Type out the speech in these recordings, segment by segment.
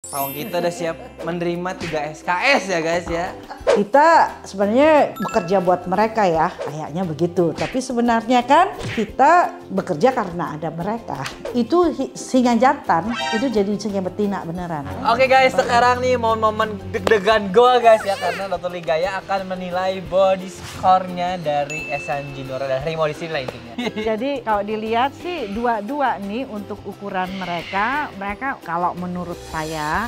Pawang kita udah siap menerima 3 SKS ya guys ya. Kita sebenarnya bekerja buat mereka ya, kayaknya begitu. Tapi sebenarnya kan kita bekerja karena ada mereka. Itu singa jantan, itu jadi singa betina beneran. Oke guys, sekarang nih momen-momen deg-degan gue guys ya. Karena Dr. Ligaya akan menilai body score-nya dari Esan Jinora dan Harimau di sini lah intinya. Jadi kalau dilihat sih dua-dua nih untuk ukuran mereka kalau menurut saya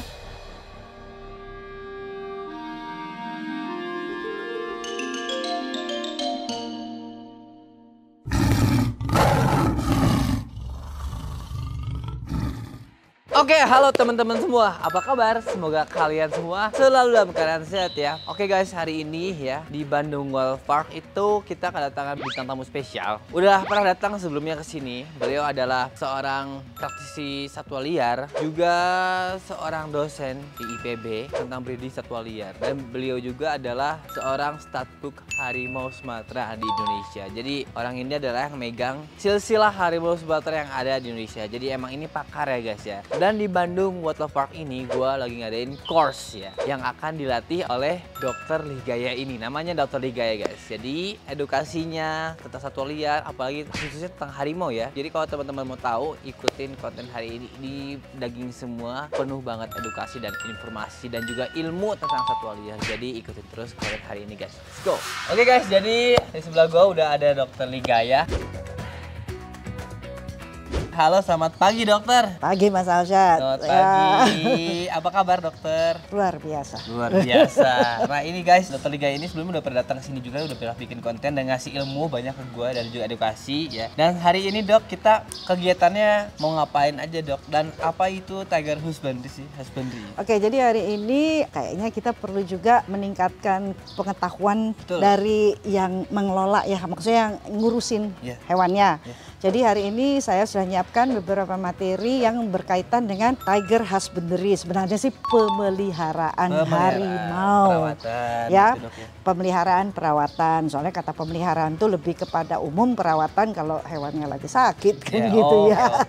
Oke, halo teman-teman semua. Apa kabar? Semoga kalian semua selalu dalam keadaan sehat ya. Oke guys, hari ini ya di Bandung Wildlife Park itu kita kedatangan bintang tamu spesial. Udah pernah datang sebelumnya ke sini. Beliau adalah seorang praktisi satwa liar, juga seorang dosen di IPB tentang breeding satwa liar. Dan beliau juga adalah seorang statbook harimau Sumatera di Indonesia. Jadi orang ini adalah yang megang silsilah harimau Sumatera yang ada di Indonesia. Jadi emang ini pakar ya guys ya. Dan di Bandung Wildlife Park ini gue lagi ngadain course ya yang akan dilatih oleh Dr. Ligaya ini. Namanya Dr. Ligaya guys. Jadi edukasinya tentang satwa liar, apalagi khususnya tentang harimau ya. Jadi kalau teman-teman mau tahu, ikutin konten hari ini. Di daging semua penuh banget edukasi dan informasi dan juga ilmu tentang satwa liar. Jadi ikutin terus konten hari ini guys. Let's go. Oke guys, jadi di sebelah gue udah ada Dr. Ligaya. Halo, selamat pagi dokter. pagi Mas Alsyad. Selamat pagi. Apa kabar dokter? Luar biasa. Luar biasa. Nah ini guys, Dr. Ligaya ini sebelumnya udah pernah datang ke sini juga, udah pernah bikin konten dan ngasih ilmu banyak ke gue dan juga edukasi ya. Dan hari ini dok, kita kegiatannya mau ngapain aja dok? Dan apa itu Tiger Husbandry sih? Oke, jadi hari ini kayaknya kita perlu juga meningkatkan pengetahuan dari yang mengelola ya, maksudnya yang ngurusin hewannya. Jadi hari ini saya sudah menyiapkan beberapa materi yang berkaitan dengan Tiger Husbandry. Sebenarnya sih pemeliharaan harimau. Perawatan, ya, gitu, dok, ya. Pemeliharaan perawatan. Soalnya kata pemeliharaan itu lebih kepada umum perawatan kalau hewannya lagi sakit kan gitu ya.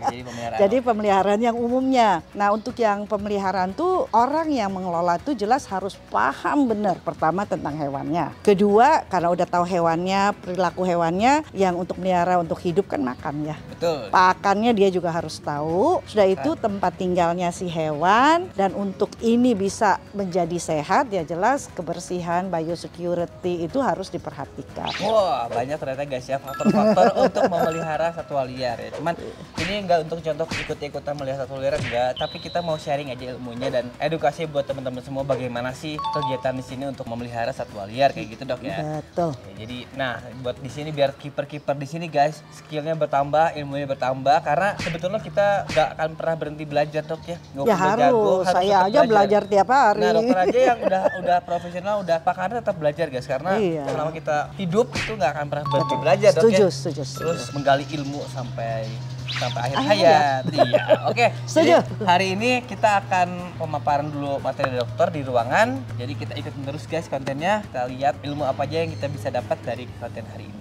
Jadi pemeliharaan yang umumnya. Nah, untuk yang pemeliharaan tuh orang yang mengelola tuh jelas harus paham benar pertama tentang hewannya. Kedua, karena udah tahu hewannya, perilaku hewannya, yang untuk melihara untuk hidup kan makan ya. Betul. Pakannya dia juga harus tahu. Sudah itu tempat tinggalnya si hewan, dan untuk ini bisa menjadi sehat ya jelas kebersihan, biosecurity itu harus diperhatikan. Wah, banyak ternyata guys ya faktor-faktor untuk memelihara satwa liar ya. Cuman ini enggak untuk contoh ikut-ikutan melihara satwa liar enggak, tapi kita mau sharing aja ilmunya dan edukasi buat teman-teman semua bagaimana sih kegiatan di sini untuk memelihara satwa liar kayak gitu dok ya. Betul. Ya, jadi nah buat di sini biar kiper-kiper di sini guys skillnya bertambah, ilmunya bertambah, karena sebetulnya kita nggak akan pernah berhenti belajar dok ya. Ya harus, saya aja belajar tiap hari. Nah dokter aja yang udah profesional, udah pakarnya tetap belajar guys, karena selama kita hidup itu nggak akan pernah berhenti belajar dok ya. Setuju. Terus menggali ilmu sampai akhir hayat. Iya, oke. Setuju. Jadi, hari ini kita akan pemaparan dulu materi dokter di ruangan. Jadi kita ikutin terus guys kontennya. Kita lihat ilmu apa aja yang kita bisa dapat dari konten hari ini.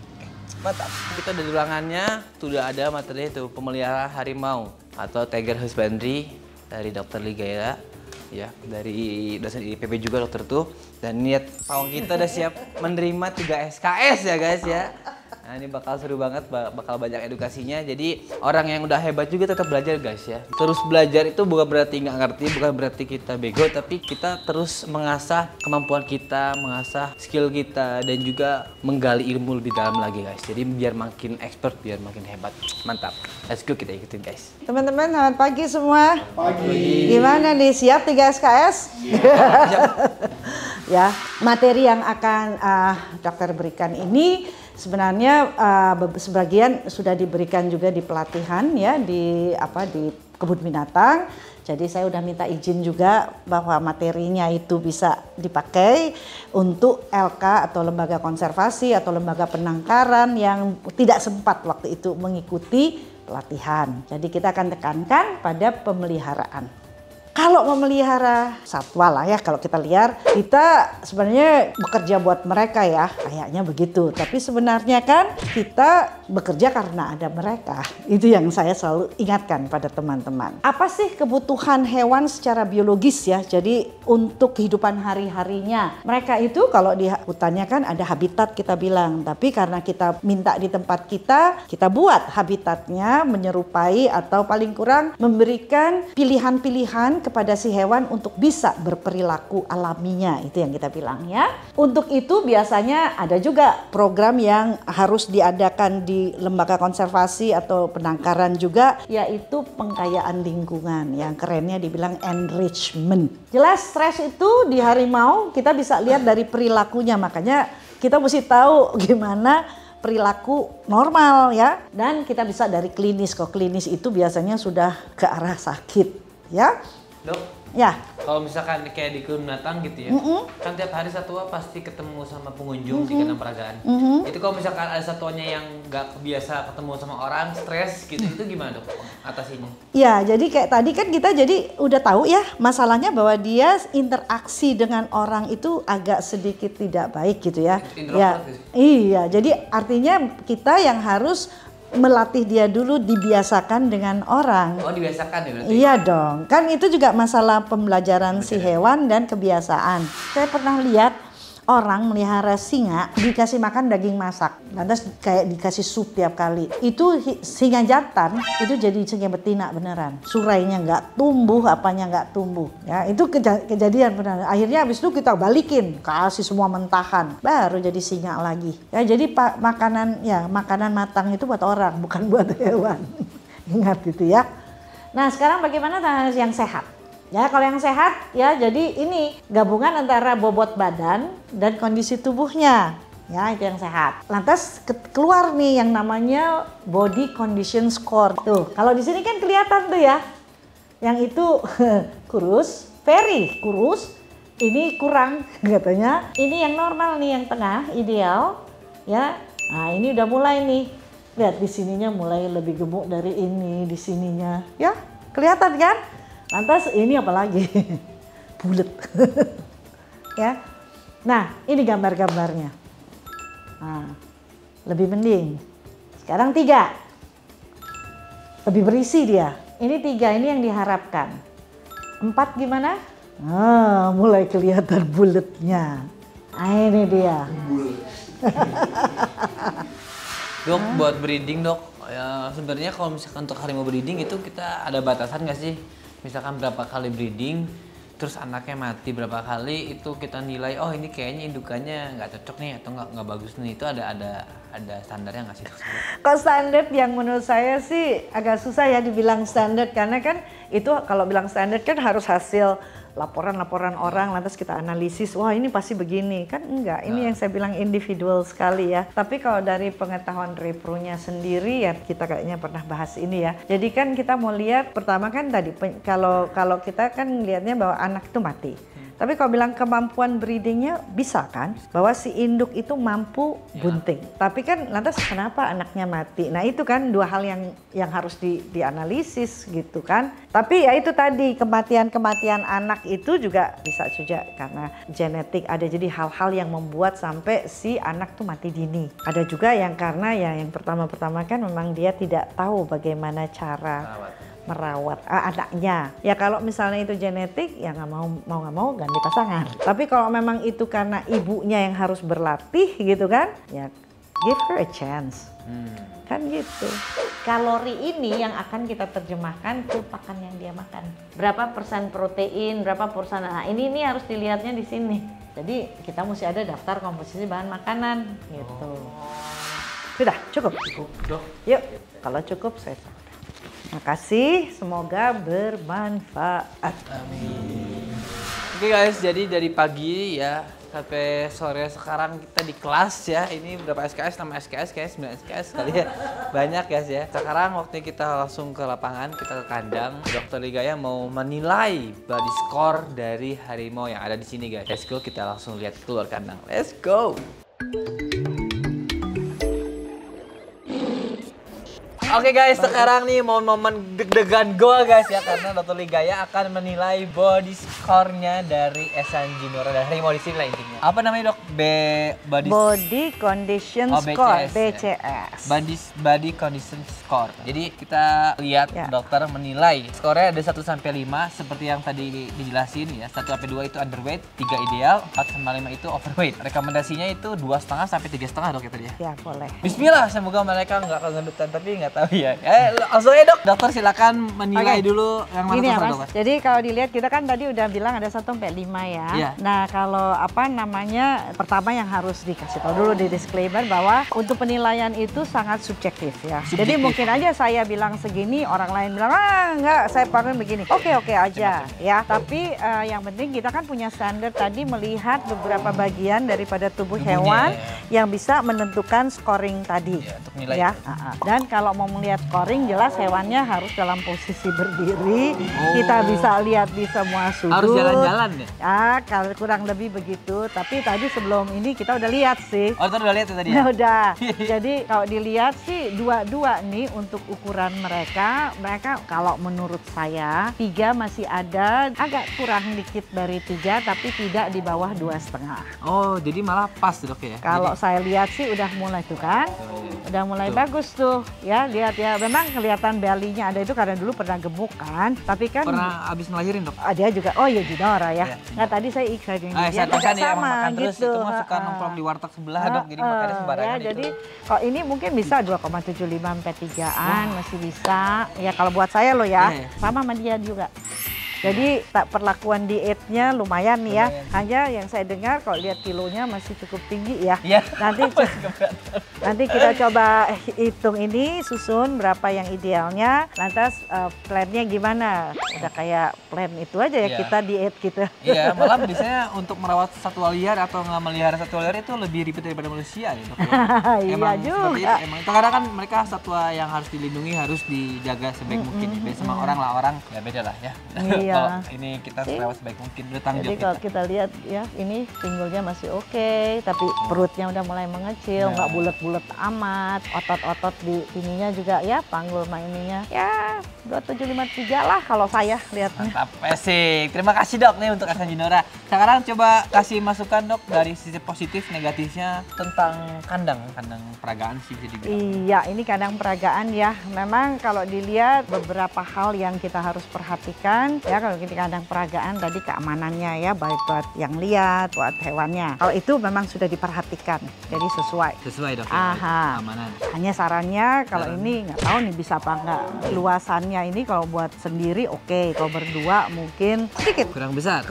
Mantap. Kita di ruangannya sudah ada materi itu pemelihara harimau atau Tiger Husbandry dari Dr. Ligaya ya, dari dosen IPB juga dokter tuh. Dan lihat pawang kita udah siap menerima 3 SKS ya guys ya. Nah ini bakal seru banget, bakal banyak edukasinya. Jadi orang yang udah hebat juga tetap belajar guys ya. Terus belajar itu bukan berarti nggak ngerti, bukan berarti kita bego, tapi kita terus mengasah kemampuan kita, mengasah skill kita, dan juga menggali ilmu lebih dalam lagi guys. Jadi biar makin expert, biar makin hebat. Mantap. Let's go, kita ikutin guys. Teman-teman, selamat pagi semua. Pagi. Gimana nih, siap 3 SKS? Ya, materi yang akan dokter berikan ini sebenarnya sebagian sudah diberikan juga di pelatihan ya di kebun binatang. Jadi saya udah minta izin juga bahwa materinya itu bisa dipakai untuk LK atau lembaga konservasi atau lembaga penangkaran yang tidak sempat waktu itu mengikuti pelatihan. Jadi kita akan tekankan pada pemeliharaan. Kalau memelihara satwa lah ya, kalau kita lihat, kita sebenarnya bekerja buat mereka ya, kayaknya begitu. Tapi sebenarnya kan kita bekerja karena ada mereka. Itu yang saya selalu ingatkan pada teman-teman. Apa sih kebutuhan hewan secara biologis ya? Jadi untuk kehidupan hari-harinya. Mereka itu kalau di hutannya kan ada habitat kita bilang. Tapi karena kita minta di tempat kita buat habitatnya menyerupai atau paling kurang memberikan pilihan-pilihan kepada si hewan untuk bisa berperilaku alaminya, itu yang kita bilang ya. Untuk itu biasanya ada juga program yang harus diadakan di lembaga konservasi atau penangkaran juga, yaitu pengkayaan lingkungan, yang kerennya dibilang enrichment. Jelas stres itu di harimau kita bisa lihat dari perilakunya, makanya kita mesti tahu gimana perilaku normal ya, dan kita bisa dari klinis. Kok klinis itu biasanya sudah ke arah sakit ya. Dok, ya. Kalau misalkan kayak di kebun binatang gitu ya, kan tiap hari satwa pasti ketemu sama pengunjung di kandang peragaan. Itu kalau misalkan ada satwanya yang nggak kebiasa ketemu sama orang, stres gitu, itu gimana dok atasinya? Ya, jadi kayak tadi kan kita jadi udah tahu ya masalahnya bahwa dia interaksi dengan orang itu agak sedikit tidak baik gitu ya. Ya, iya. Jadi artinya kita yang harus melatih dia dulu, dibiasakan dengan orang. Oh, dibiasakan ya berarti? Iya dong, kan itu juga masalah pembelajaran si hewan dan kebiasaan. Saya pernah lihat orang melihara singa dikasih makan daging masak, lantas kayak dikasih sup tiap kali. Itu singa jantan itu jadi singa betina beneran. Surainya nggak tumbuh, apanya nggak tumbuh. Ya itu kejadian beneran. Akhirnya habis itu kita balikin, kasih semua mentahan, baru jadi singa lagi. Ya jadi makanan matang itu buat orang, bukan buat hewan. Ingat itu ya. Nah sekarang bagaimana yang sehat? Ya kalau yang sehat ya jadi ini gabungan antara bobot badan dan kondisi tubuhnya. Ya itu yang sehat. Lantas keluar nih yang namanya body condition score. Tuh kalau di sini kan kelihatan tuh ya. Yang itu kurus, very kurus. Ini kurang katanya. Ini yang normal nih, yang tengah ideal. Ya. Nah ini udah mulai nih. Lihat di sininya mulai lebih gemuk dari ini di sininya. Ya kelihatan kan? Lantas ini apa lagi? Bulet. Ya. Nah, ini gambar-gambarnya. Nah, lebih mending. Sekarang 3. Lebih berisi dia. Ini 3 ini yang diharapkan. 4 gimana? Nah, mulai kelihatan buletnya. Nah, ini dia. Dok, buat breeding dok, ya sebenarnya kalau misalkan untuk harimau breeding itu kita ada batasan nggak sih? Misalkan berapa kali breeding, terus anaknya mati berapa kali, itu kita nilai, oh ini kayaknya indukannya nggak cocok nih atau nggak bagus nih, itu ada standarnya nggak sih? Kalau standar yang menurut saya sih agak susah ya dibilang standar, karena kan itu kalau bilang standar kan harus hasil laporan-laporan orang, lantas kita analisis, wah ini pasti begini, kan enggak, ini yang saya bilang individual sekali ya. Tapi kalau dari pengetahuan repro-nya sendiri ya kita kayaknya pernah bahas ini ya. Jadi kan kita mau lihat, pertama kan tadi kalau kita kan lihatnya bahwa anak itu mati. Tapi kalau bilang kemampuan breedingnya bisa kan, bahwa si induk itu mampu bunting. Tapi kan lantas kenapa anaknya mati? Nah itu kan 2 hal yang harus dianalisis gitu kan. Tapi ya itu tadi kematian anak itu juga bisa juga karena genetik, ada jadi hal-hal yang membuat sampai si anak tuh mati dini. Ada juga yang karena ya yang pertama-pertama kan memang dia tidak tahu bagaimana cara merawat anaknya. Ya kalau misalnya itu genetik ya nggak mau ganti pasangan. Tapi kalau memang itu karena ibunya yang harus berlatih gitu kan, ya give her a chance. Kan gitu. Kalori ini yang akan kita terjemahkan ke pakan yang dia makan. Berapa persen protein, berapa persen. Nah ini harus dilihatnya di sini. Jadi kita mesti ada daftar komposisi bahan makanan gitu. Sudah cukup? Cukup dok. Yuk kalau cukup saya sampai. Makasih, semoga bermanfaat. Amin. Oke guys, jadi dari pagi ya sampai sore sekarang kita di kelas ya. Ini berapa SKS? 6 SKS, kayak 9 SKS kali ya. Banyak guys ya. Sekarang waktunya kita langsung ke lapangan, kita ke kandang. Dokter Ligaya mau menilai body score dari harimau yang ada di sini guys. Let's go, kita langsung lihat keluar kandang. Let's go. Oke guys, sekarang nih momen-momen deg-degan gua guys ya, karena Dr. Ligaya akan menilai body score-nya dari Esa Jinora dan Harimau di sini lah intinya. Apa namanya dok? Body Condition Oh, Score, BCS. BCS. Body Condition Score. Jadi kita lihat dokter menilai skornya ada 1 sampai 5 seperti yang tadi dijelasin ya. 1 sampai 2 itu underweight, 3 ideal, 4 sama 5 itu overweight. Rekomendasinya itu 2,5 sampai 3,5 dok ya tadi ya. Ya boleh. Bismillah, semoga mereka nggak kegendutan tapi nggak tahu ya. Langsung aja dok. Dokter silakan menilai dulu yang mana Gini ya, terserah Mas. dokter. Jadi kalau dilihat kita kan tadi udah bilang ada 1 sampai 5 ya. Iya. Nah, kalau apa namanya? Pertama yang harus dikasih tahu dulu di disclaimer bahwa untuk penilaian itu sangat subjektif ya. Jadi mungkin aja saya bilang segini, orang lain bilang enggak, saya pengen begini. Oke aja ya. Tapi yang penting kita kan punya standar tadi melihat beberapa bagian daripada tubuh hewan yang bisa menentukan scoring tadi. Ya, untuk nilai Ya. Dan kalau mau melihat scoring jelas hewannya harus dalam posisi berdiri. Kita bisa lihat di semua sudut. Harus jalan-jalan ya? Kalau kurang lebih begitu. Tapi tadi sebelum ini kita udah lihat sih. Oh, udah lihat ya tadi ya? Udah. Jadi kalau dilihat sih dua-dua nih untuk ukuran mereka kalau menurut saya 3 masih ada agak kurang dikit dari 3 tapi tidak di bawah 2,5. Oh, jadi malah pas dok ya? Kalau saya lihat sih udah mulai tuh kan. Udah mulai bagus tuh ya, lihat ya. Memang kelihatan belly-nya ada itu karena dulu pernah gemuk kan. Tapi kan pernah abis ngelahirin dok? dia juga, oh ya Jinora ya. Nah tadi saya excited Saya juga nih emang sama makan terus gitu. itu mah suka nongkrong di warteg sebelah dok, jadi makannya sembarangan Ya, itu. jadi kalau ini mungkin bisa 2,75 sampai 3-an masih bisa. Ya kalau buat saya loh ya, sama sama dia juga. Jadi perlakuan dietnya lumayan nih ya. Hanya yang saya dengar kalau lihat kilonya masih cukup tinggi ya. Nanti kita coba hitung ini, susun berapa yang idealnya. Lantas plannya gimana? Udah kayak plan itu aja ya kita diet gitu. Iya, malah biasanya untuk merawat satwa liar atau nggak melihara satwa liar itu lebih ribet daripada manusia ya dok. Iya juga. Emang itu karena kan mereka satwa yang harus dilindungi, harus dijaga sebaik mungkin. Beda sama orang ya beda lah ya. Kalau ini kita rawat sebaik mungkin, udah tanggung jawab. Jadi kalau kita lihat ya ini pinggulnya masih oke, tapi perutnya udah mulai mengecil, nggak bulat-bulat amat, otot-otot di ininya juga ya, panggul ininya ya 2753 lah kalau saya lihatnya. Mantap, asik. Terima kasih dok nih untuk Esa Jinora. Sekarang coba kasih masukan dok dari sisi positif negatifnya tentang kandang peragaan sih bisa dibilang. Iya, ini kandang peragaan ya. Memang kalau dilihat beberapa hal yang kita harus perhatikan ya kalau kita kandang peragaan tadi keamanannya ya, baik buat yang lihat, buat hewannya. Kalau itu memang sudah diperhatikan, jadi sesuai. Sesuai dok. Keamanan. Hanya sarannya kalau ini nggak tahu nih bisa apa nggak. Luasannya ini kalau buat sendiri oke, kalau berdua mungkin sedikit kurang besar.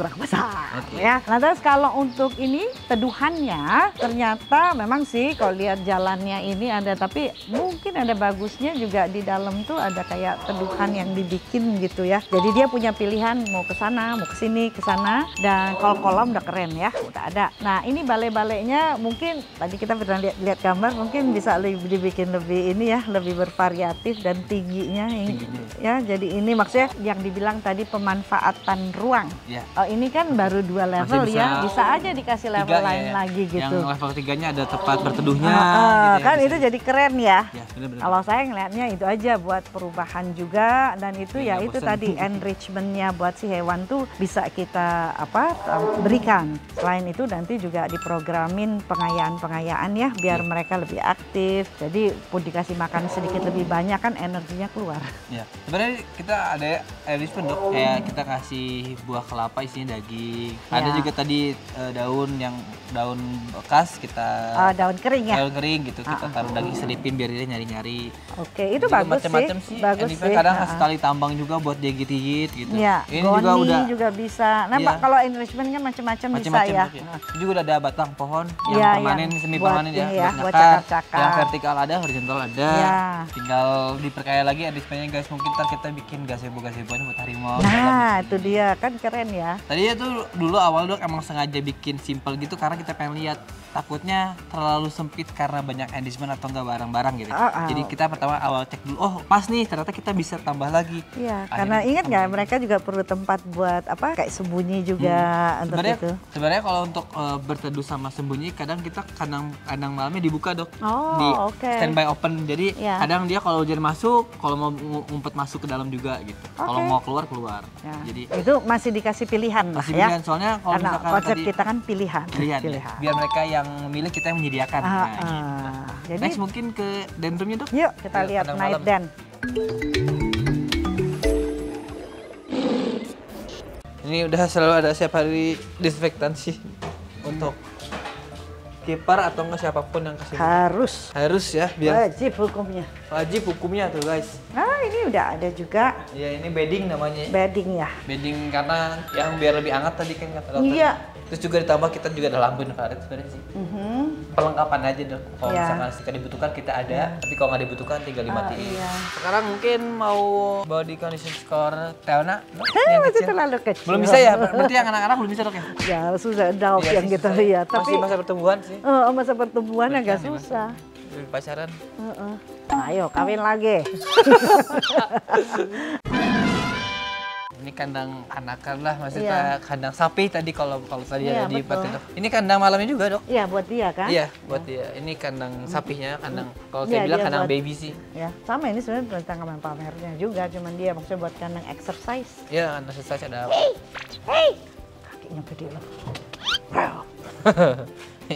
Ya. Nah terus kalau untuk ini teduhannya ternyata memang sih kalau lihat jalannya ini ada, tapi mungkin ada bagusnya juga di dalam tuh ada kayak teduhan yang dibikin gitu ya. Jadi dia punya pilihan mau ke sana, mau ke sini, ke sana, dan kalau kolam udah keren ya, udah ada. Nah ini balai-balainya mungkin tadi kita pernah lihat gambar, mungkin bisa dibikin lebih ini ya, lebih bervariatif dan tingginya ini ya. Jadi ini maksudnya yang dibilang tadi pemanfaatan ruang. Oh ini kan baru 2 level ya, bisa aja dikasih level lain lagi gitu. Yang level 3-nya ada tempat berteduhnya. Gitu kan itu jadi keren ya. Bener-bener. Kalau saya ngelihatnya itu aja buat perubahan juga, dan itu ya itu tadi enrichment-nya buat si hewan tuh bisa kita berikan. Selain itu nanti juga diprogramin pengayaan ya biar mereka lebih aktif. Jadi pun dikasih makan sedikit lebih banyak kan energinya keluar. Ya, sebenarnya kita ada enrichment dok, kayak kita kasih buah kelapa isinya daging. Ada juga tadi daun bekas kita daun kering ya. Daun kering gitu kita taruh daging selipin biar dia nyari-nyari. Oke, itu bagus macam-macam sih. Bagus sih. Kadang sekali tambang juga buat dia gigit-gigit gitu. Ya, ini juga bisa. Nah, kalau enrichment kan macam-macam bisa ya. Ini juga udah ada batang pohon yang permanen, semi permanen ya, buat cakar-cakar. Yang vertikal ada, horizontal ada. Tinggal diperkaya lagi enrichmentnya guys. Mungkin ntar kita bikin gazebo-gazeboan buat harimau. Nah, itu dia kan keren ya. Tadi itu dulu awal dok emang sengaja bikin simple gitu karena kita pengen lihat, takutnya terlalu sempit karena banyak enrichment atau enggak barang-barang gitu. Jadi kita pertama awal cek dulu, oh pas nih ternyata kita bisa tambah lagi. Iya, karena ingat nggak mereka juga perlu tempat buat kayak sembunyi juga untuk itu. Sebenarnya kalau untuk berteduh sama sembunyi kadang kita kandang malamnya dibuka dok. Oh, di oke. standby open. Jadi Ya. kadang dia kalau hujan masuk, kalau mau ngumpet masuk ke dalam juga gitu. Kalau Oke. mau keluar keluar. Ya. Jadi Itu masih dikasih pilihan lah masih ya. pilihan. Soalnya kalau Karena misalkan konsep tadi kita kan pilihan. pilihan, ya. Biar mereka yang memilih, kita yang menyediakan. Ah, Nah, ah. gitu. Jadi Next mungkin ke den roomnya dok. yuk kita Yuk, lihat kandang night malam. den. Ini udah selalu ada setiap hari disinfektan sih untuk kiper atau enggak siapapun yang kesini. Harus Ya biar wajib hukumnya. wajib hukumnya tuh guys. Nah ini udah ada juga Ya ini bedding namanya. bedding ya. Bedding karena yang biar lebih hangat tadi kan kata dokter. Iya. Terus juga ditambah kita juga ada lampu infrared sebenarnya sih. Perlengkapan aja dok. Kalau Iya. misalkan jika dibutuhkan kita ada, tapi kalau nggak dibutuhkan tinggal dimatiin. Iya. Sekarang mungkin mau body condition score Teona, dok? Yang Masih kecil. terlalu kecil. Belum bisa ya? Berarti yang anak-anak belum bisa dok ya? Ya susah adult Iya yang sih, kita susah ya. lihat. Tapi Masih masa pertumbuhan sih. masa pertumbuhan agak Berarti susah. Pacaran. Ayo kawin lagi. Ini kandang anakan lah, Iya. maksudnya kandang sapi tadi kalau tadi Iya, ada di betul. Paten, dok. Ini kandang malamnya juga dok. Iya buat dia kan? Iya, buat dia. Ini kandang sapinya, kandang kalau Iya, saya bilang dia kandang buat- baby sih. Ya sama ini sebenarnya perlengkapan pamernya juga, cuman dia maksudnya buat kandang exercise. Iya, kandang exercise ada. Hey, kakinya gede loh.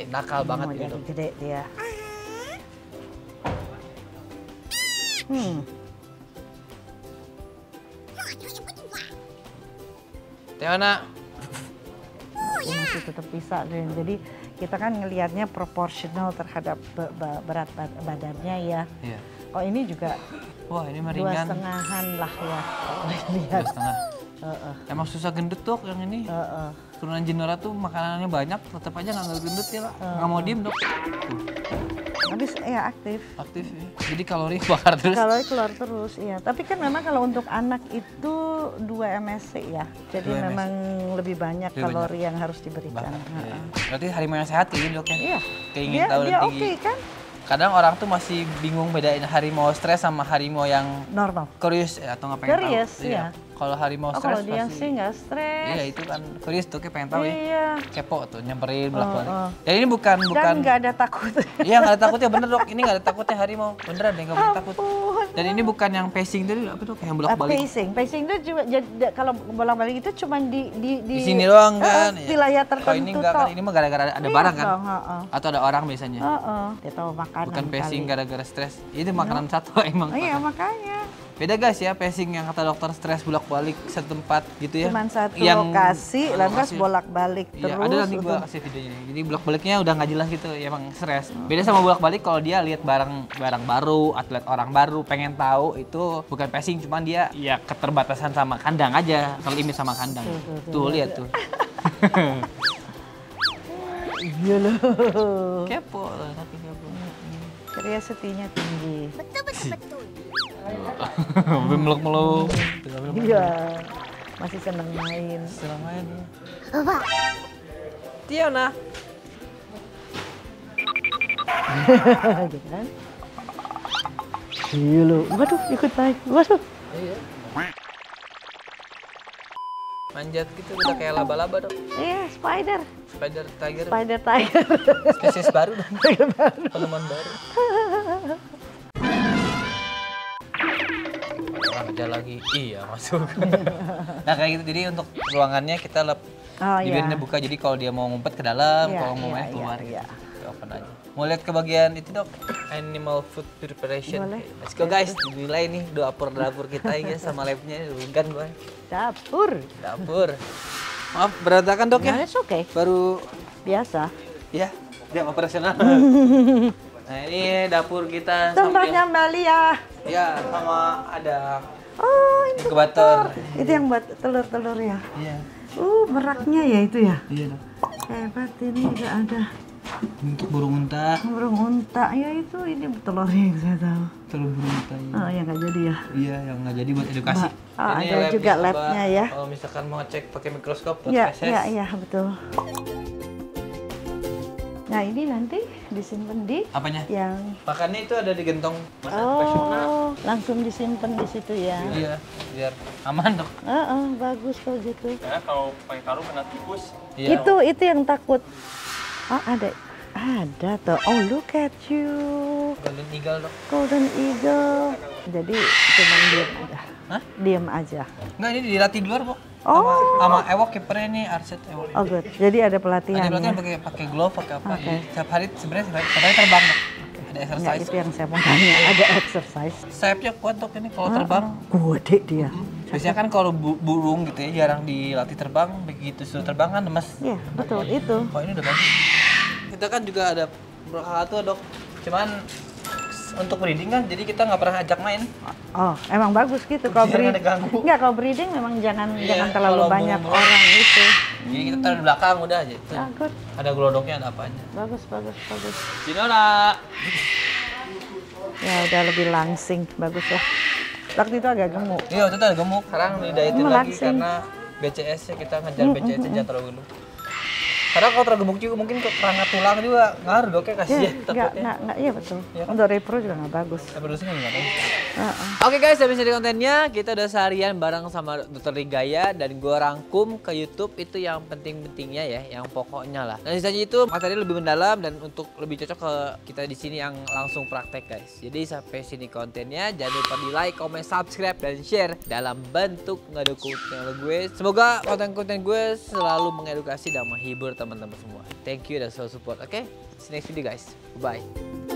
Nakal banget Mau gitu. jadi gede dia. Teona, Ini masih tetap bisa deh. Jadi kita kan ngelihatnya proporsional terhadap berat badannya ya. iya. Oh ini juga Wah ini mah 2,5 ringan. lah ya. Dua Lihat. setengah. Heeh, Emang susah gendut dok yang ini. heeh. Turunan Jenora tuh makanannya banyak, tetap aja nggak gendut ya lah. Nggak mau diem dok. Habis ya aktif. Aktif ya. Jadi kalori bakar terus. Kalau keluar terus, iya. Tapi kan memang kalau untuk anak itu 2 MSC ya. Jadi 2 MSC. memang lebih banyak Lebih kalori yang harus diberikan. Banget. Heeh. Iya. Berarti harimau yang sehat kayak gini dok ya? Iya. Keingin Dia, tahu dia dan oke tinggi. kan? Kadang orang tuh masih bingung bedain harimau stres sama harimau yang Normal. curious atau nggak pengen Curious, tahu. iya. Kalau harimau Oh stres kalau dia pasti. sih nggak stres. Iya itu kan curious tuh kayak pengen tahu ya. Iya. Kepo tuh nyamperin bolak-balik. oh. Jadi ini bukan Dan nggak ada takut. Iya nggak ada takutnya bener dok. Ini nggak ada takutnya harimau. Beneran deh nggak boleh takut. Ampun. Dan ini bukan yang pacing tadi apa tuh kayak yang bolak-balik. Pacing itu juga kalau bolak-balik itu cuma Di sini doang kan. Iya. Wilayah tertentu. Kalau ini enggak kan, toh. ini mah gara-gara ada Iya barang kan. dong, heeh. Atau ada orang biasanya. Heeh. Dia tahu makanan Bukan pacing kali. gara-gara stres. Itu makanan satwa emang. Oh, iya makanya. Beda guys ya, pacing yang kata dokter stres bolak-balik satu tempat gitu ya. Cuman satu Yang lokasi, lantas lokasi. bolak-balik Iya, terus. ada nanti gua untuk- kasih videonya. Jadi bolak-baliknya udah nggak jelas gitu, ya emang stres. Beda sama bolak-balik kalau dia lihat barang baru, atlet orang baru, pengen tahu itu bukan pacing, cuman dia ya keterbatasan sama kandang aja, kalau limit sama kandang. Tuh lihat tuh. Iya loh. Kepo lah, tapi kepo. Curiosity-nya tinggi. Sampai meluk-meluk. Iya. Masih seneng main. Senang main. Tiona. Gitu kan. Iya loh. Waduh, ikut naik. Waduh. Iya. Manjat gitu udah kayak laba-laba dong. Iya, spider. Spider tiger. Spider tiger. Spesies baru dong. Penemuan baru. Ada lagi. Iya, masuk. Nah, kayak gitu. Jadi untuk ruangannya kita Oh iya. bibirnya buka. Jadi kalau dia mau ngumpet ke dalam, Iya, kalau mau iya, main keluar. iya, iya. Kita open aja. Mau lihat ke bagian itu, Dok? Animal food preparation. Boleh. Let's go, guys. Dinilai nih dapur kita ya sama labnya. Kan gue. Dapur. Dapur. Maaf, berantakan, Dok Nah, ya? it's okay. Baru Biasa. ya, jam operasional. Nah, ini dapur kita Contohnya Mbak Lia. ya sama ada Oh, ini inkubator. itu yang buat telur-telur ya. Iya. Meraknya ya itu ya. Iya, Dok. Hebat, ini juga ada Untuk burung unta, burung unta. Ya itu, ini telurnya yang saya tahu. telur burung unta. Iya. Oh, ya nggak jadi ya. Iya, yang nggak jadi buat edukasi. Oh, Ini ada juga Mbak. labnya ya. Kalau misalkan mau cek pakai mikroskop buat Iya, feses. iya, betul. Nah, ini nanti disimpan di Apanya? yang Makannya itu ada di gentong profesional. oh, langsung disimpan di situ ya. Iya, biar aman, Dok. Bagus kalau gitu. Karena kalau pakai karung kena tikus. Iya. Itu yang takut. Oh, ada. Ada tuh. Oh, look at you. Golden Eagle dok. Golden Eagle. Jadi cuma diem aja. Hah? Diem aja. Enggak, ini dilatih di luar kok. Oh. Sama Ewok kipernya nih, Arset Ewok. Oh, good. Jadi ada pelatihan. Ada pelatihan ya? pakai glove, pakai apa? Oke. Setiap hari sebenarnya setiap hari terbang dok. Ada Nggak, exercise. itu yang saya mau tanya. Ada exercise. Sayapnya kuat dok ini kalau terbang. Gede dia. Biasanya kan kalau burung gitu ya jarang dilatih terbang, begitu sudah terbang kan lemes. Iya, betul itu. Oh ini udah bagus. Kita kan juga ada tuh dok, cuman untuk breeding kan, jadi kita nggak pernah ajak main. Oh, emang bagus gitu. Kalau Biar nggak breeding, ada ganggu. enggak, kalau breeding memang jangan Iya, terlalu kalau banyak burung-burung. orang itu. Jadi kita taruh di belakang udah aja. Tuh. Ah, good. Ada glodoknya, ada apanya. Bagus, bagus, bagus. Cinora. Ya udah lebih langsing, bagus ya. Waktu itu agak gemuk. Iya, waktu itu ada gemuk. Sekarang didietin lagi Langsing. karena BCS-nya kita ngejar BCS-nya jangan terlalu gemuk. Karena kalau terlalu gemuk juga mungkin ke kerangka tulang juga ngaruh dok ya, kasihan takutnya. Enggak, iya betul. Iya kan? Untuk repro juga nggak bagus. Reproduksinya gimana? Heeh. Oke guys, habis dari kontennya kita udah seharian bareng sama Dr. Rigaya dan gue rangkum ke YouTube itu yang penting-pentingnya ya, yang pokoknya lah. Dan sisanya itu materi lebih mendalam dan untuk lebih cocok ke kita di sini yang langsung praktek guys. Jadi sampai sini kontennya, jangan lupa di like, comment, subscribe dan share dalam bentuk ngedukung channel gue. Semoga konten-konten gue selalu mengedukasi dan menghibur teman-teman semua. Thank you dan selalu support. Oke, see you next video guys. Bye.